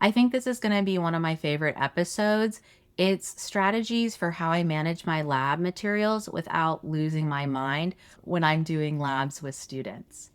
I think this is going to be one of my favorite episodes. It's strategies for how I manage my lab materials without losing my mind when I'm doing labs with students.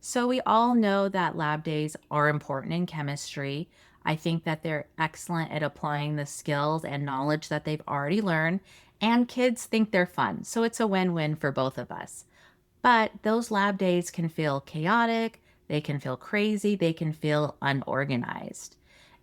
So, we all know that lab days are important in chemistry. I think that they're excellent at applying the skills and knowledge that they've already learned, and kids think they're fun. So, it's a win win for both of us. But those lab days can feel chaotic, they can feel crazy, they can feel unorganized.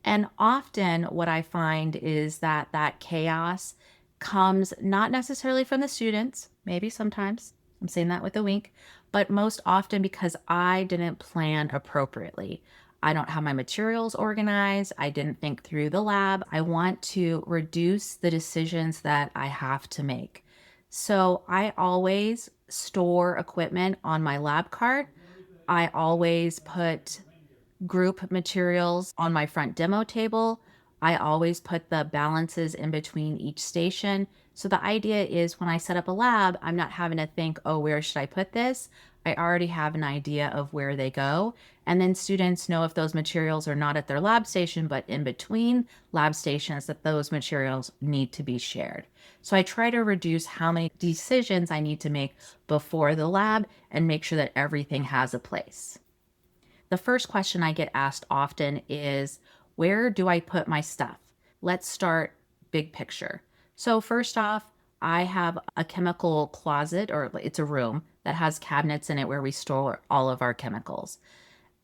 And often what I find is that that chaos comes not necessarily from the students, maybe sometimes, I'm saying that with a wink, but most often because I didn't plan appropriately. I don't have my materials organized. I didn't think through the lab. I want to reduce the decisions that I have to make. So I always store equipment on my lab cart. I always put group materials on my front demo table. I always put the balances in between each station. So the idea is when I set up a lab, I'm not having to think, oh, where should I put this? I already have an idea of where they go. And then students know if those materials are not at their lab station, but in between lab stations, that those materials need to be shared. So I try to reduce how many decisions I need to make before the lab and make sure that everything has a place. The first question I get asked often is, where do I put my stuff? Let's start big picture. So, first off, I have a chemical closet, or it's a room that has cabinets in it where we store all of our chemicals.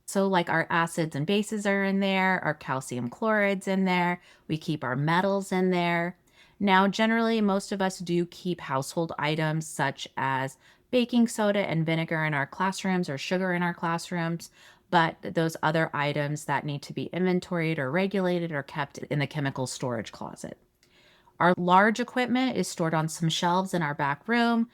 So, like our acids and bases are in there, our calcium chloride's in there, we keep our metals in there. Now, generally, most of us do keep household items such as baking soda and vinegar in our classrooms or sugar in our classrooms, but those other items that need to be inventoried or regulated are kept in the chemical storage closet. Our large equipment is stored on some shelves in our back room,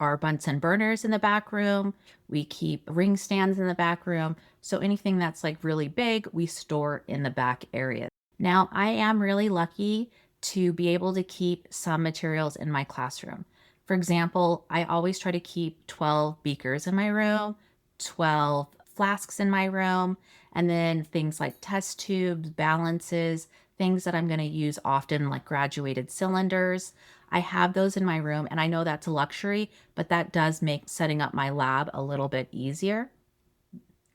our Bunsen burners in the back room. We keep ring stands in the back room. So anything that's like really big, we store in the back area. Now, I am really lucky to be able to keep some materials in my classroom. For example, I always try to keep 12 beakers in my room, 12 flasks in my room, and then things like test tubes, balances, things that I'm going to use often, like graduated cylinders. I have those in my room, and I know that's a luxury, but that does make setting up my lab a little bit easier.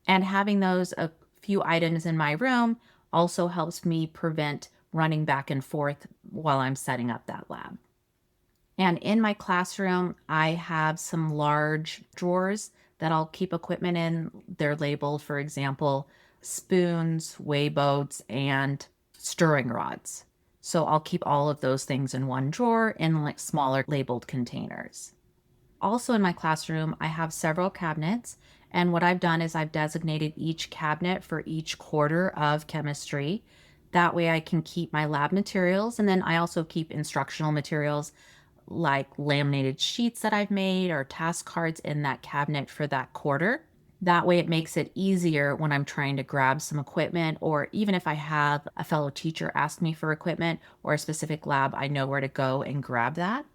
And having those a few items in my room also helps me prevent running back and forth while I'm setting up that lab. And in my classroom, I have some large drawers that I'll keep equipment in. They're labeled, for example, spoons, weigh boats, and stirring rods. So I'll keep all of those things in one drawer in like smaller labeled containers. Also in my classroom, I have several cabinets. And what I've done is I've designated each cabinet for each quarter of chemistry. That way I can keep my lab materials. And then I also keep instructional materials like laminated sheets that I've made or task cards in that cabinet for that quarter. That way, it makes it easier when I'm trying to grab some equipment, or even if I have a fellow teacher ask me for equipment or a specific lab, I know where to go and grab that.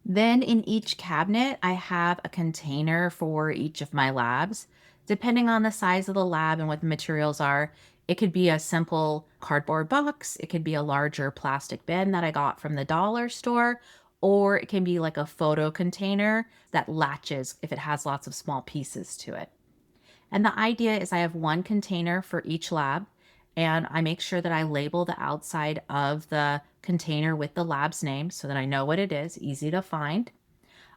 Then in each cabinet, I have a container for each of my labs. Depending on the size of the lab and what the materials are, it could be a simple cardboard box, it could be a larger plastic bin that I got from the dollar store, or it can be like a photo container that latches if it has lots of small pieces to it. And the idea is I have one container for each lab, and I make sure that I label the outside of the container with the lab's name so that I know what it is, easy to find.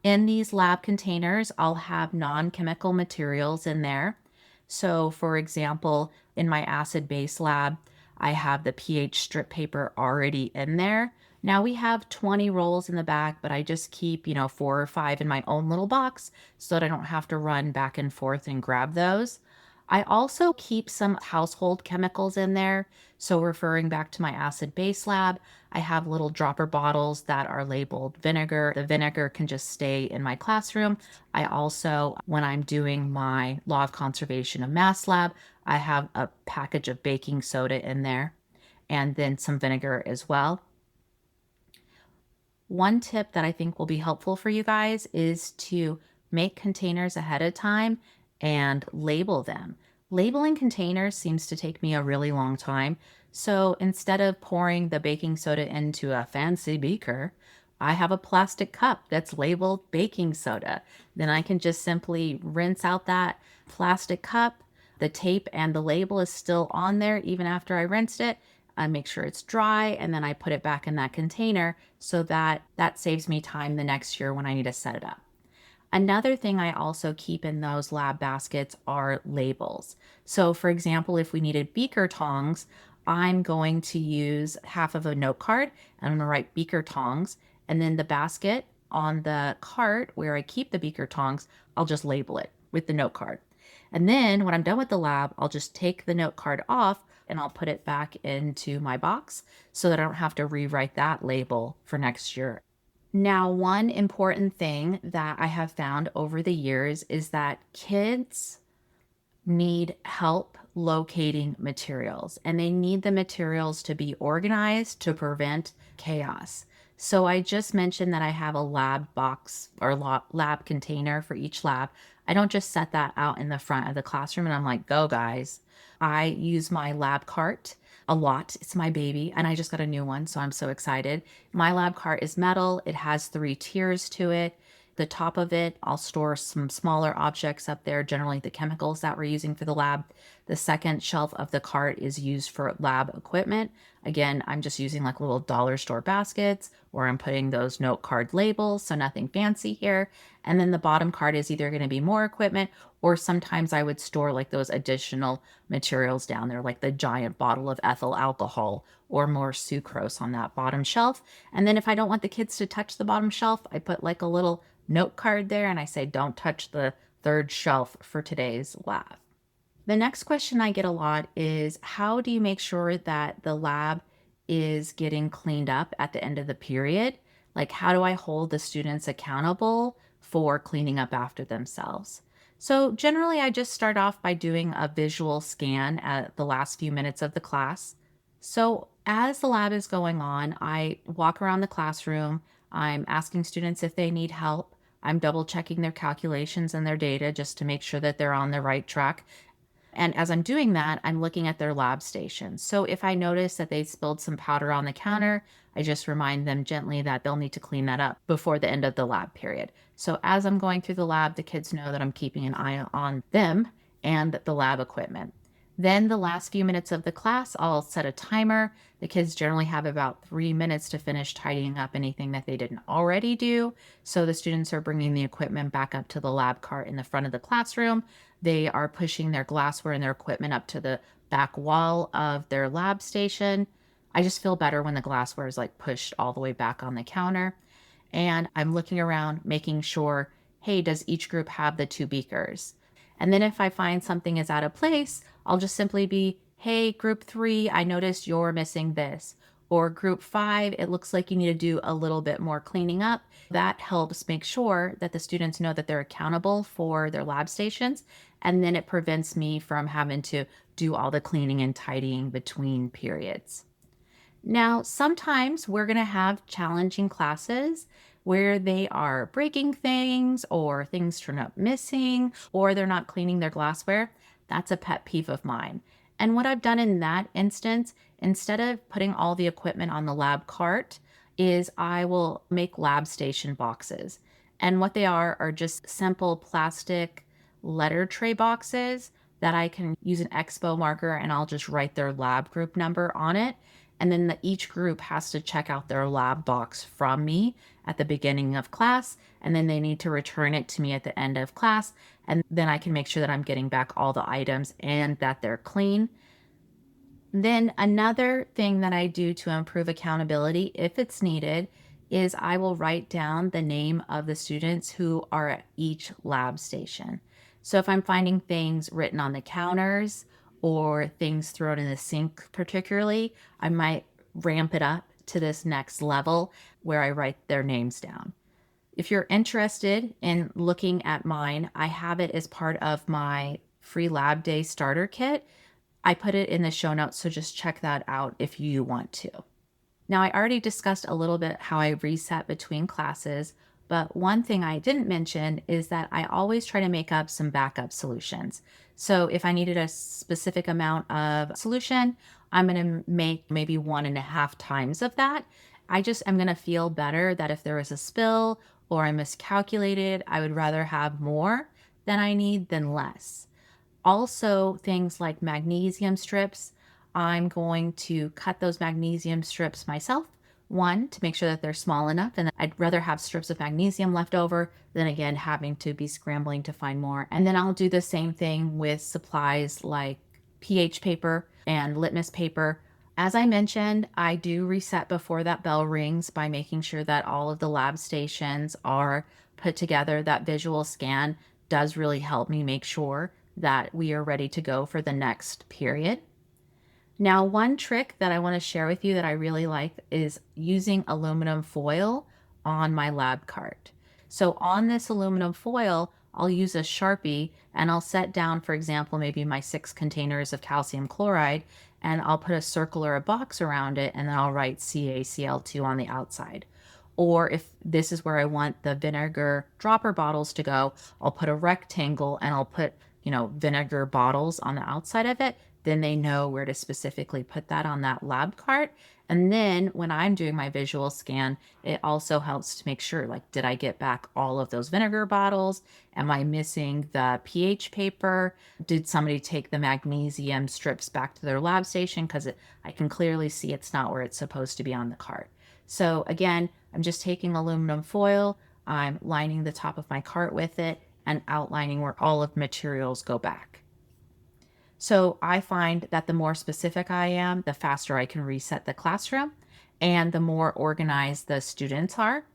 In these lab containers, I'll have non chemical materials in there. So, for example, in my acid base lab, I have the pH strip paper already in there. Now we have 20 rolls in the back, but I just keep, 4 or 5 in my own little box so that I don't have to run back and forth and grab those. I also keep some household chemicals in there. So, referring back to my acid base lab, I have little dropper bottles that are labeled vinegar. The vinegar can just stay in my classroom. I also, when I'm doing my law of conservation of mass lab, I have a package of baking soda in there and then some vinegar as well. One tip that I think will be helpful for you guys is to make containers ahead of time and label them. Labeling containers seems to take me a really long time. So instead of pouring the baking soda into a fancy beaker, I have a plastic cup that's labeled baking soda. Then I can just simply rinse out that plastic cup. The tape and the label is still on there even after I rinsed it. I make sure it's dry and then I put it back in that container so that that saves me time the next year when I need to set it up. Another thing I also keep in those lab baskets are labels. So, for example, if we needed beaker tongs, I'm going to use half of a note card and I'm going to write beaker tongs. And then the basket on the cart where I keep the beaker tongs, I'll just label it with the note card. And then when I'm done with the lab, I'll just take the note card off and I'll put it back into my box so that I don't have to rewrite that label for next year. Now, one important thing that I have found over the years is that kids need help locating materials and they need the materials to be organized to prevent chaos. So I just mentioned that I have a lab box or lab container for each lab. I don't just set that out in the front of the classroom and I'm like, go guys. I use my lab cart a lot. It's my baby and I just got a new one. So I'm so excited. My lab cart is metal. It has 3 tiers to it. The top of it, I'll store some smaller objects up there, generally the chemicals that we're using for the lab. The second shelf of the cart is used for lab equipment. Again, I'm just using like little dollar store baskets where I'm putting those note card labels, so nothing fancy here. And then the bottom cart is either going to be more equipment or sometimes I would store like those additional materials down there, like the giant bottle of ethyl alcohol or more sucrose on that bottom shelf. And then if I don't want the kids to touch the bottom shelf, I put like a little note card there and I say, don't touch the third shelf for today's lab. The next question I get a lot is how do you make sure that the lab is getting cleaned up at the end of the period? Like, how do I hold the students accountable for cleaning up after themselves? So, generally, I just start off by doing a visual scan at the last few minutes of the class. So, as the lab is going on, I walk around the classroom. I'm asking students if they need help. I'm double checking their calculations and their data just to make sure that they're on the right track. And as I'm doing that, I'm looking at their lab stations. So if I notice that they spilled some powder on the counter, I just remind them gently that they'll need to clean that up before the end of the lab period. So as I'm going through the lab, the kids know that I'm keeping an eye on them and the lab equipment. Then the last few minutes of the class, I'll set a timer. The kids generally have about 3 minutes to finish tidying up anything that they didn't already do. So the students are bringing the equipment back up to the lab cart in the front of the classroom. They are pushing their glassware and their equipment up to the back wall of their lab station. I just feel better when the glassware is like pushed all the way back on the counter. And I'm looking around, making sure, hey, does each group have the 2 beakers? And then if I find something is out of place, I'll just simply be, hey, group 3, I noticed you're missing this. Or group 5, it looks like you need to do a little bit more cleaning up. That helps make sure that the students know that they're accountable for their lab stations. And then it prevents me from having to do all the cleaning and tidying between periods. Now, sometimes we're going to have challenging classes where they are breaking things or things turn up missing or they're not cleaning their glassware. That's a pet peeve of mine. And what I've done in that instance, instead of putting all the equipment on the lab cart, is I will make lab station boxes. And what they are just simple plastic letter tray boxes that I can use an expo marker and I'll just write their lab group number on it. And then each group has to check out their lab box from me at the beginning of class. And then they need to return it to me at the end of class. And then I can make sure that I'm getting back all the items and that they're clean. Then another thing that I do to improve accountability, if it's needed, is I will write down the name of the students who are at each lab station. So if I'm finding things written on the counters or things thrown in the sink particularly, I might ramp it up to this next level where I write their names down. If you're interested in looking at mine, I have it as part of my free lab day starter kit. I put it in the show notes, so just check that out if you want to. Now, I already discussed a little bit how I reset between classes, but one thing I didn't mention is that I always try to make up some backup solutions. So if I needed a specific amount of solution, I'm going to make maybe 1.5 times of that. I just am going to feel better that if there is a spill or I miscalculated, I would rather have more than I need than less. Also, things like magnesium strips, I'm going to cut those magnesium strips myself. One, to make sure that they're small enough, and I'd rather have strips of magnesium left over than again having to be scrambling to find more. And then I'll do the same thing with supplies like pH paper and litmus paper. As I mentioned, I do reset before that bell rings by making sure that all of the lab stations are put together. That visual scan does really help me make sure that we are ready to go for the next period. Now, one trick that I want to share with you that I really like is using aluminum foil on my lab cart. So on this aluminum foil, I'll use a Sharpie and I'll set down, for example, maybe my 6 containers of calcium chloride, and I'll put a circle or a box around it, and then I'll write CaCl2 on the outside. Or if this is where I want the vinegar dropper bottles to go, I'll put a rectangle and I'll put, vinegar bottles on the outside of it. Then they know where to specifically put that on that lab cart. And then when I'm doing my visual scan, it also helps to make sure, like, did I get back all of those vinegar bottles? Am I missing the pH paper? Did somebody take the magnesium strips back to their lab station? Because I can clearly see it's not where it's supposed to be on the cart. So again, I'm just taking aluminum foil, I'm lining the top of my cart with it and outlining where all of the materials go back. So I find that the more specific I am, the faster I can reset the classroom and the more organized the students are.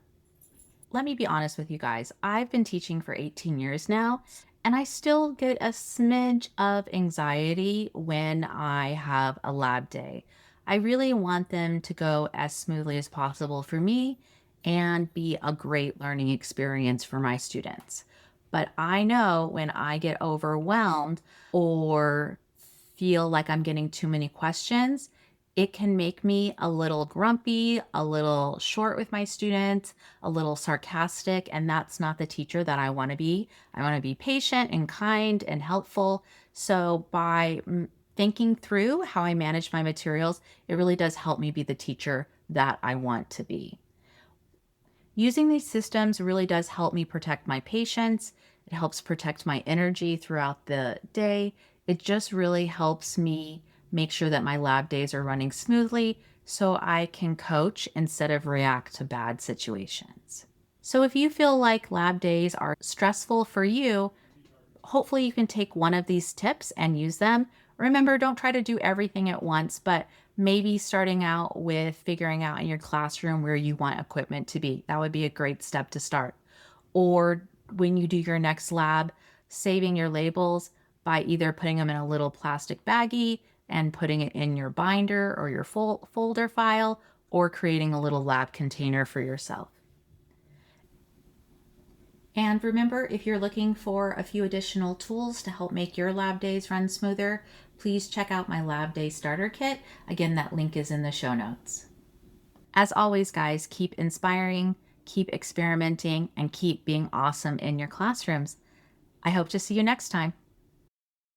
Let me be honest with you guys. I've been teaching for 18 years now, and I still get a smidge of anxiety when I have a lab day. I really want them to go as smoothly as possible for me and be a great learning experience for my students. But I know when I get overwhelmed or feel like I'm getting too many questions, it can make me a little grumpy, a little short with my students, a little sarcastic, and that's not the teacher that I want to be. I want to be patient and kind and helpful. So by thinking through how I manage my materials, it really does help me be the teacher that I want to be. Using these systems really does help me protect my patients. It helps protect my energy throughout the day. It just really helps me make sure that my lab days are running smoothly so I can coach instead of react to bad situations. So if you feel like lab days are stressful for you, hopefully you can take one of these tips and use them. Remember, don't try to do everything at once, but maybe starting out with figuring out in your classroom where you want equipment to be. That would be a great step to start. Or when you do your next lab, saving your labels by either putting them in a little plastic baggie and putting it in your binder or your folder file, or creating a little lab container for yourself. And remember, if you're looking for a few additional tools to help make your lab days run smoother, please check out my Lab Day Starter Kit. Again, that link is in the show notes. As always, guys, keep inspiring, keep experimenting, and keep being awesome in your classrooms. I hope to see you next time.